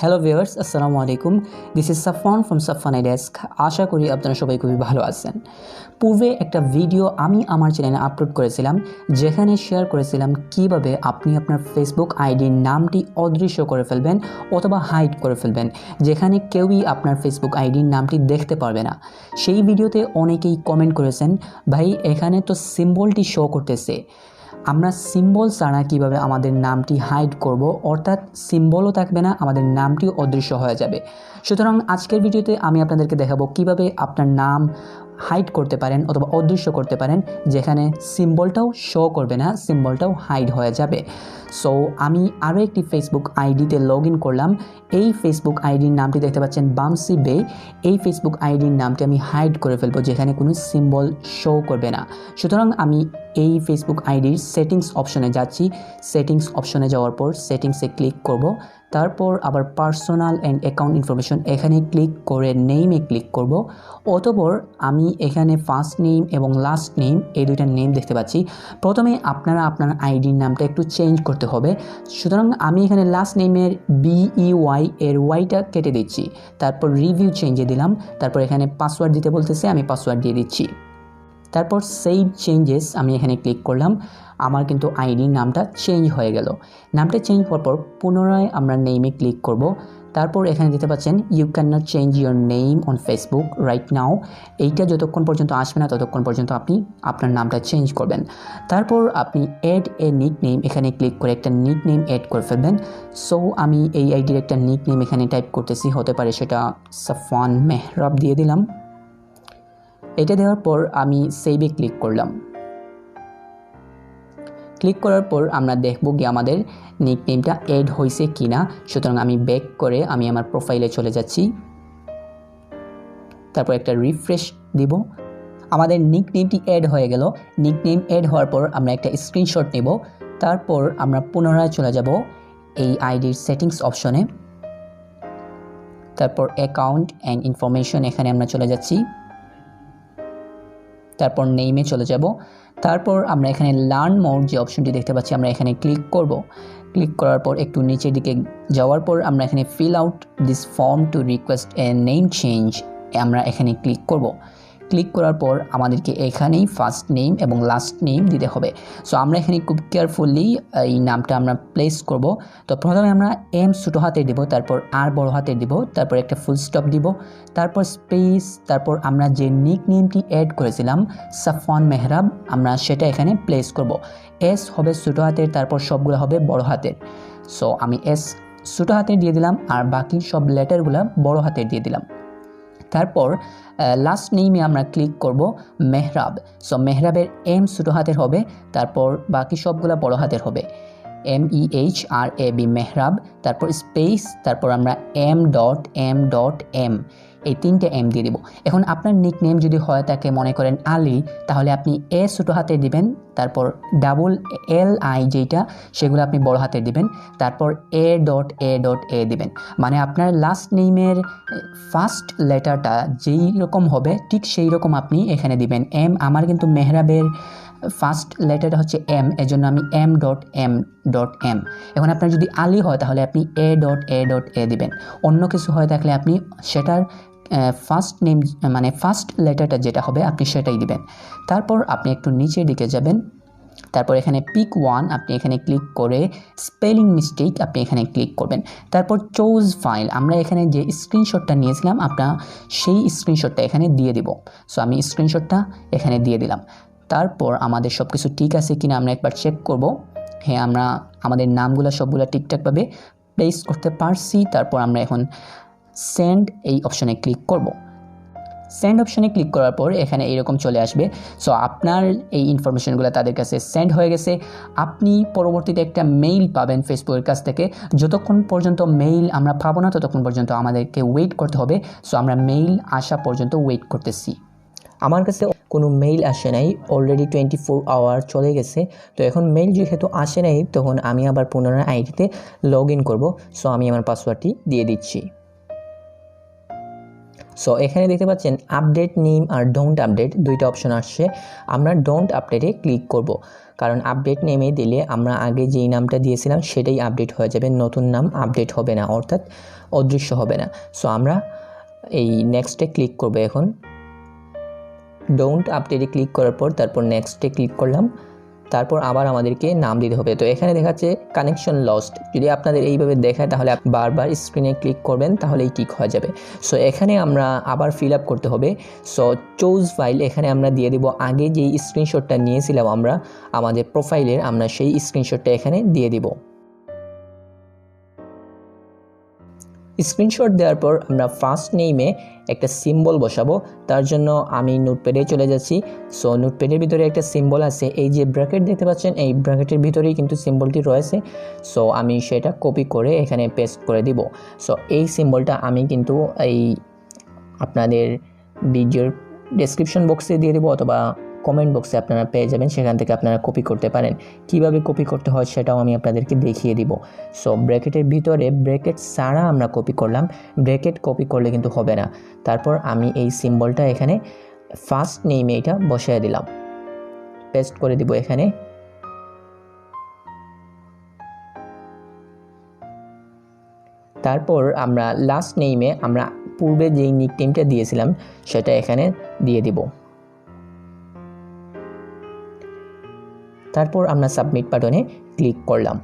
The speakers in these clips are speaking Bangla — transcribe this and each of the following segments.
হ্যালো ভিউয়ার্স, আসসালামু আলাইকুম। দিস ইজ সাফওয়ান ফ্রম সাফওয়ানিডেস্ক। আশা করি আপনারা সবাই খুবই ভালো আছেন। পূর্বে একটা ভিডিও আমি আমার চ্যানেলে আপলোড করেছিলাম, যেখানে শেয়ার করেছিলাম কিভাবে আপনি আপনার ফেসবুক আইডির নামটি অদৃশ্য করে ফেলবেন অথবা হাইড করে ফেলবেন, যেখানে কেউই আপনার ফেসবুক আইডির নামটি দেখতে পারবে না। সেই ভিডিওতে অনেকেই কমেন্ট করেছেন, ভাই এখানে তো সিম্বলটি শো করতেছে, আমরা সিম্বল ছাড়া কীভাবে আমাদের নামটি হাইড করব, অর্থাৎ সিম্বলও থাকবে না, আমাদের নামটিও অদৃশ্য হয়ে যাবে। সুতরাং আজকের ভিডিওতে আমি আপনাদেরকে দেখাবো কিভাবে আপনার নাম হাইড করতে পারেন অথবা অদৃশ্য করতে পারেন, যেখানে সিম্বলটাও শো করবে না, সিম্বলটাও হাইড হয়ে যাবে। সো আমি আরও একটি ফেসবুক আইডিতে লগ ইন করলাম। এই ফেসবুক আইডির নামটি দেখতে পাচ্ছেন বামসি বে। এই ফেসবুক আইডির নামটি আমি হাইড করে ফেলবো, যেখানে কোনো সিম্বল শো করবে না। সুতরাং আমি এই ফেসবুক আইডির সেটিংস অপশনে যাচ্ছি। সেটিংস অপশনে যাওয়ার পর সেটিংসে ক্লিক করব, তারপর আবার পার্সোনাল অ্যান্ড অ্যাকাউন্ট ইনফরমেশন এখানে ক্লিক করে নেমে ক্লিক করব। অতঃপর আমি এখানে ফার্স্ট নেম এবং লাস্ট নেম, এই দুইটা নেম দেখতে পাচ্ছি। প্রথমে আপনারা আপনার আইডির নামটা একটু চেঞ্জ করতে হবে। সুতরাং আমি এখানে লাস্ট নেমের BEY এর ওয়াইটা কেটে দিচ্ছি, তারপর রিভিউ চেঞ্জে দিলাম, তারপর এখানে পাসওয়ার্ড দিতে বলতেছে, আমি পাসওয়ার্ড দিয়ে দিচ্ছি। তারপর সেভ চেঞ্জেস আমি এখানে ক্লিক করলাম। আমার কিন্তু আইডির নামটা চেঞ্জ হয়ে গেল। নামটা চেঞ্জ হওয়ার পর পুনরায় আমরা নেমে ক্লিক করব। তারপর এখানে দিতে পাচ্ছেন you can not change your name on Facebook right now. এইটা যতক্ষণ পর্যন্ত আসবে না ততক্ষণ পর্যন্ত আপনি আপনার নামটা চেঞ্জ করবেন। তারপর আপনি অ্যাড এ নিক নেম এখানে ক্লিক করে একটা নিক নেম অ্যাড করে ফেলবেন। সো আমি এই আইডির একটা নিক নেম এখানে টাইপ করতেছি, হতে পারে সেটা সাফওয়ান মেহরাব দিয়ে দিলাম। এটা দেওয়ার পর আমি সেভে ক্লিক করলাম। ক্লিক করার পর আমরা দেখব কি আমাদের নিকনেমটা অ্যাড হয়েছে কিনা। সুতরাং আমি ব্যাক করে আমি আমার প্রোফাইলে চলে যাচ্ছি, তারপর একটা রিফ্রেশ দিব। আমাদের নিকনেমটি অ্যাড হয়ে গেল। নিকনেম অ্যাড হওয়ার পর আমরা একটা স্ক্রিনশট নেব, তারপর আমরা পুনরায় চলে যাব এই আইডির সেটিংস অপশনে, তারপর অ্যাকাউন্ট অ্যান্ড ইনফরমেশন এখানে আমরা চলে যাচ্ছি, তারপর নেমে চলে যাব। তারপর আমরা এখানে লার্ন মোর যে অপশনটি দেখতে পাচ্ছি আমরা এখানে ক্লিক করব। ক্লিক করার পর একটু নিচের দিকে যাওয়ার পর আমরা এখানে fill out this form to request a name change আমরা এখানে ক্লিক করব। ক্লিক করার পর আমাদেরকে এখানেই ফার্স্ট নেম এবং লাস্ট নেম দিতে হবে। সো আমরা এখানে খুব কেয়ারফুলি এই নামটা আমরা প্লেস করব। তো প্রথমে আমরা এম ছোটো হাতে দিব, তারপর আর বড় হাতে দিব, তারপর একটা ফুল স্টপ দিব, তারপর স্পেস, তারপর আমরা যে নিক নেমটি অ্যাড করেছিলাম সাফওয়ান মেহরাব, আমরা সেটা এখানে প্লেস করব। এস হবে ছোটো হাতের, তারপর সবগুলো হবে বড় হাতের। সো আমি এস ছোটো হাতের দিয়ে দিলাম আর বাকি সব লেটারগুলো বড় হাতের দিয়ে দিলাম। তারপর লাস্ট নেমে আমরা ক্লিক করব মেহরাব। সো মেহরাবের এম ছোটো হাতের হবে, তারপর বাকি সবগুলো বড় হাতের হবে, MEHRAB মেহরাব, তারপর স্পেস, তারপর আমরা M.M.M এই তিনটে এম দিয়ে দিব। এখন আপনার নিকনেম যদি হয় তাকে মনে করেন আলী, তাহলে আপনি এ ছোটো হাতে দিবেন, তারপর LI যেটা সেগুলো আপনি বড় হাতে দিবেন, তারপর A.A.A দিবেন। মানে আপনার লাস্ট নেমের ফার্স্ট লেটারটা যেই রকম হবে ঠিক সেই রকম আপনি এখানে দিবেন। এম, আমার কিন্তু মেহরাবের ফার্স্ট লেটারটা হচ্ছে এম, এজন্য আমি M.M.M। এখন আপনার যদি আলী হয় তাহলে আপনি A.A.A দিবেন। অন্য কিছু হয়ে থাকলে আপনি সেটার ফার্স্ট নেম মানে ফার্স্ট লেটারটা যেটা হবে আপনি সেটাই দিবেন। তারপর আপনি একটু নিচের দিকে যাবেন, তারপর এখানে পিক ওয়ান আপনি এখানে ক্লিক করে স্পেলিং মিস্টেক আপনি এখানে ক্লিক করবেন। তারপর চুজ ফাইল, আমরা এখানে যে স্ক্রিনশটটা নিয়েছিলাম আপনার সেই স্ক্রিনশটটা এখানে দিয়ে দিব। সো আমি স্ক্রিনশটটা এখানে দিয়ে দিলাম। তারপর আমাদের সব কিছু ঠিক আছে কিনা আমরা একবার চেক করব। হ্যাঁ, আমরা আমাদের নামগুলো সবগুলো ঠিকঠাকভাবে প্লেস করতে পারছি। তারপর আমরা এখন সেন্ড এই অপশনে ক্লিক করব। সেন্ড অপশনে ক্লিক করার পর এখানে এইরকম চলে আসবে। সো আপনার এই ইনফরমেশনগুলো তাদের কাছে সেন্ড হয়ে গেছে। আপনি পরবর্তীতে একটা মেইল পাবেন ফেসবুকের কাছ থেকে। যতক্ষণ পর্যন্ত মেইল আমরা পাবো না ততক্ষণ পর্যন্ত আমাদেরকে ওয়েট করতে হবে। সো আমরা মেইল আসা পর্যন্ত ওয়েট করতেছি। আমার কাছে কোনো মেইল আসে নাই, অলরেডি 24 আওয়ার চলে গেছে। তো এখন মেইল যেহেতু আসে নাই তখন আমি আবার পুনরায় আইডিতে লগ ইন করবো। সো আমি আমার পাসওয়ার্ডটি দিয়ে দিচ্ছি। সো এখানে দেখতে পাচ্ছেন আপডেট নেম আর ডোন্ট আপডেট দুইটা অপশন আসছে। আমরা ডোন্ট আপডেটে ক্লিক করব। কারণ আপডেট নেমে দিলে আমরা আগে যেই নামটা দিয়েছিলাম সেটাই আপডেট হয়ে যাবে, নতুন নাম আপডেট হবে না, অর্থাৎ অদৃশ্য হবে না। সো আমরা এই নেক্সটে ক্লিক করব। এখন ডোন্ট আপডেটে ক্লিক করার পর তারপর নেক্সটে ক্লিক করলাম, তারপর আবার আমাদেরকে নাম দিতে হবে। তো এখানে দেখাচ্ছে কানেকশন লস্ট। যদি আপনাদের এইভাবে দেখায় তাহলে বারবার স্ক্রিনে ক্লিক করবেন, তাহলেই ঠিক হয়ে যাবে। সো এখানে আমরা আবার ফিল আপ করতে হবে। সো চুজ ফাইল, এখানে আমরা দিয়ে দিব আগে যেই স্ক্রিনশটটা নিয়েছিলাম আমরা আমাদের প্রোফাইলের, আমরা সেই স্ক্রিনশটটা এখানে দিয়ে দিব। স্ক্রিনশট দেওয়ার পর আমরা ফার্স্ট নেমে একটা সিম্বল বসাবো। তার জন্য আমি নোটপ্যাডে চলে যাচ্ছি। সো নোটপ্যাডের ভিতরে একটা সিম্বল আছে, এই যে ব্র্যাকেট দেখতে পাচ্ছেন, এই ব্র্যাকেটের ভিতরেই কিন্তু সিম্বলটি রয়েছে। সো আমি সেটা কপি করে এখানে পেস্ট করে দিব। সো এই সিম্বলটা আমি কিন্তু এই আপনাদের ভিডিওর ডেসক্রিপশন বক্সে দিয়ে দেবো, অথবা কমেন্ট বক্সে আপনারা পেয়ে যাবেন, সেখান থেকে আপনারা কপি করতে পারেন। কিভাবে কপি করতে হয় সেটাও আমি আপনাদেরকে দেখিয়ে দিব। সো ব্র্যাকেটের ভিতরে ব্র্যাকেট ছাড়া আমরা কপি করলাম, ব্র্যাকেট কপি করলে কিন্তু হবে না। তারপর আমি এই সিম্বলটা এখানে ফার্স্ট নেমে এটা বসিয়ে দিলাম, পেস্ট করে দিব এখানে। তারপর আমরা লাস্ট নেমে আমরা পূর্বে যেই নিকনেমটা দিয়েছিলাম সেটা এখানে দিয়ে দিব। তারপর আমরা সাবমিট বাটনে ক্লিক করলাম।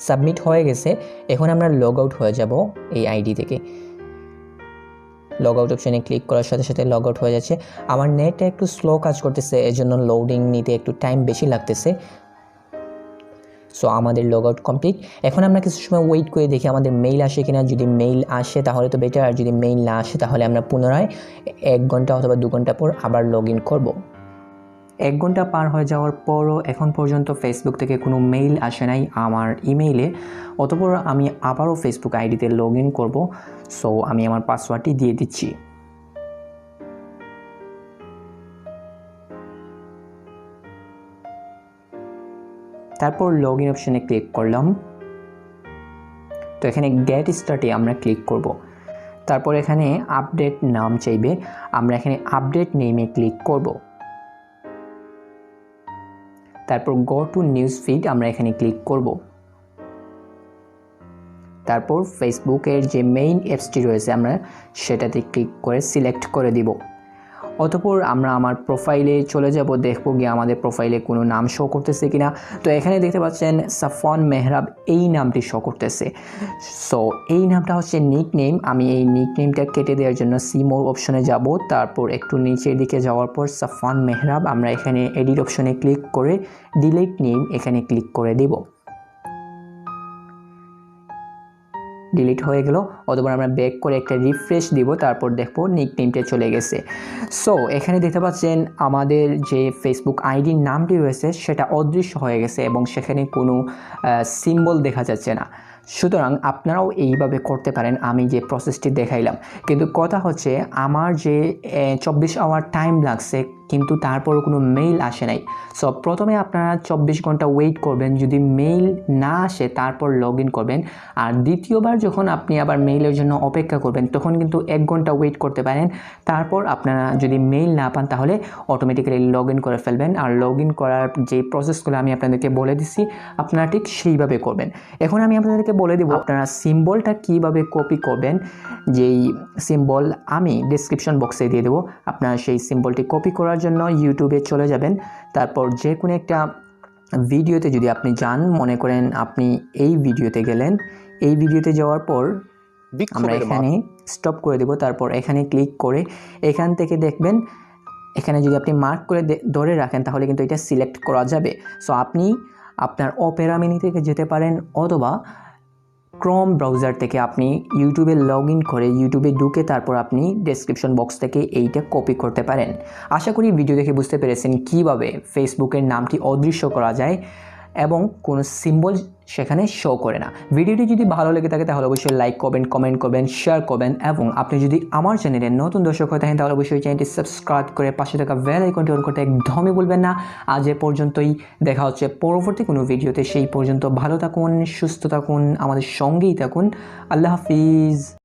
সাবমিট হয়ে গেছে। এখন আমরা লগ আউট হয়ে যাব এই আইডি থেকে। লগ আউট অপশানে ক্লিক করার সাথে সাথে লগ আউট হয়ে যাচ্ছে। আমার নেটটা একটু স্লো কাজ করতেছে, এজন্য লোডিং নিতে একটু টাইম বেশি লাগতেছে। সো আমাদের লগ আউট কমপ্লিট। এখন আমরা কিছু সময় ওয়েট করে দেখি আমাদের মেইল আসে কিনা। যদি মেইল আসে তাহলে তো বেটার, আর যদি মেইল না আসে তাহলে আমরা পুনরায় 1 ঘন্টা অথবা 2 ঘন্টা পর আবার লগ ইন করবো। 1 ঘন্টা পার হয়ে যাওয়ার পরও এখন পর্যন্ত ফেসবুক থেকে কোনো মেইল আসে নাই আমার ইমেইলে। অতঃপর আমি আবারও ফেসবুক আইডিতে লগ ইন করবো। সো আমি আমার পাসওয়ার্ডটি দিয়ে দিচ্ছি। তারপর লগ ইন অপশানে ক্লিক করলাম। তো এখানে গেট স্টার্টে আমরা ক্লিক করব। তারপর এখানে আপডেট নাম চাইবে, আমরা এখানে আপডেট নেমে ক্লিক করব। তারপর গো টু নিউজ ফিড আমরা এখানে ক্লিক করব। তারপর ফেসবুকের যে মেইন অ্যাপসটি রয়েছে আমরা সেটাতে ক্লিক করে সিলেক্ট করে দিব। অতঃপর আমরা আমার প্রোফাইলে চলে যাব, দেখবো গিয়ে আমাদের প্রোফাইলে কোনো নাম শো করতেছে কিনা। তো এখানে দেখতে পাচ্ছেন সাফওয়ান মেহরাব এই নামটি শো করতেছে। সো এই নামটা হচ্ছে নিক নেম। আমি এই নিক নেমটা কেটে দেওয়ার জন্য সি মোর অপশনে যাব। তারপর একটু নিচের দিকে যাওয়ার পর সাফওয়ান মেহরাব আমরা এখানে এডিট অপশনে ক্লিক করে ডিলিট নেম এখানে ক্লিক করে দেব। ডিলিট হয়ে গেল। অথবা আমরা ব্যাক করে একটা রিফ্রেশ দিব, তারপর দেখবো নিকনেমটা চলে গেছে। সো এখানে দেখতে পাচ্ছেন আমাদের যে ফেসবুক আইডির নামটি রয়েছে সেটা অদৃশ্য হয়ে গেছে এবং সেখানে কোনো সিম্বল দেখা যাচ্ছে না। সুতরাং আপনারাও এইভাবে করতে পারেন আমি যে প্রসেসটি দেখাইলাম। কিন্তু কথা হচ্ছে আমার যে 24 আওয়ার টাইম লাগছে, কিন্তু তারপরও কোনো মেইল আসে নাই। সো প্রথমে আপনারা 24 ঘন্টা ওয়েট করবেন, যদি মেইল না আসে তারপর লগ ইন করবেন। আর দ্বিতীয়বার যখন আপনি আবার মেইলের জন্য অপেক্ষা করবেন তখন কিন্তু 1 ঘন্টা ওয়েট করতে পারেন। তারপর আপনারা যদি মেইল না পান তাহলে অটোমেটিক্যালি লগ ইন করে ফেলবেন। আর লগ ইন করার যে প্রসেসগুলো আমি আপনাদেরকে বলে দিচ্ছি আপনারা ঠিক সেইভাবে করবেন। এখন আমি আপনাদেরকে বলে দেব আপনারা সিম্বলটা কিভাবে কপি করবেন। যেই সিম্বল আমি ডেসক্রিপশন বক্সে দিয়ে দেবো, আপনারা সেই সিম্বলটি কপি করার জন্য ইউটিউবে চলে যাবেন। তারপর যে কোনো একটা ভিডিওতে যদি আপনি যান, মনে করেন আপনি এই ভিডিওতে গেলেন, এই ভিডিওতে যাওয়ার পর আমরা এখানে স্টপ করে দেব। তারপর এখানে ক্লিক করে এখান থেকে দেখবেন, এখানে যদি আপনি মার্ক করে ধরে রাখেন তাহলে কিন্তু এটা সিলেক্ট করা যাবে। সো আপনি আপনার অপেরা মিনি থেকে যেতে পারেন, অথবা ক্রোম ব্রাউজার থেকে আপনি ইউটিউবে লগ ইন করে ইউটিউবে ঢুকে তারপর আপনি ডেসক্রিপশন বক্স থেকে এইটা কপি করতে পারেন। আশা করি ভিডিও দেখে বুঝতে পেরেছেন কিভাবে ফেসবুকের নামটি অদৃশ্য করা যায় এবং কোনো সিম্বল সেখানে শো করে না। ভিডিওটি যদি ভালো লেগে থাকে তাহলে অবশ্যই লাইক করবেন, কমেন্ট করবেন, শেয়ার করবেন এবং আপনি যদি আমার চ্যানেলে নতুন দর্শক হয়ে থাকেন তাহলে অবশ্যই চ্যানেলটি সাবস্ক্রাইব করে পাশে থাকা বেল আইকনটি অন করতে একদমই ভুলবেন না। আজ এ পর্যন্তই, দেখা হচ্ছে পরবর্তী কোনো ভিডিওতে। সেই পর্যন্ত ভালো থাকুন, সুস্থ থাকুন, আমাদের সঙ্গেই থাকুন। আল্লাহ হাফিজ।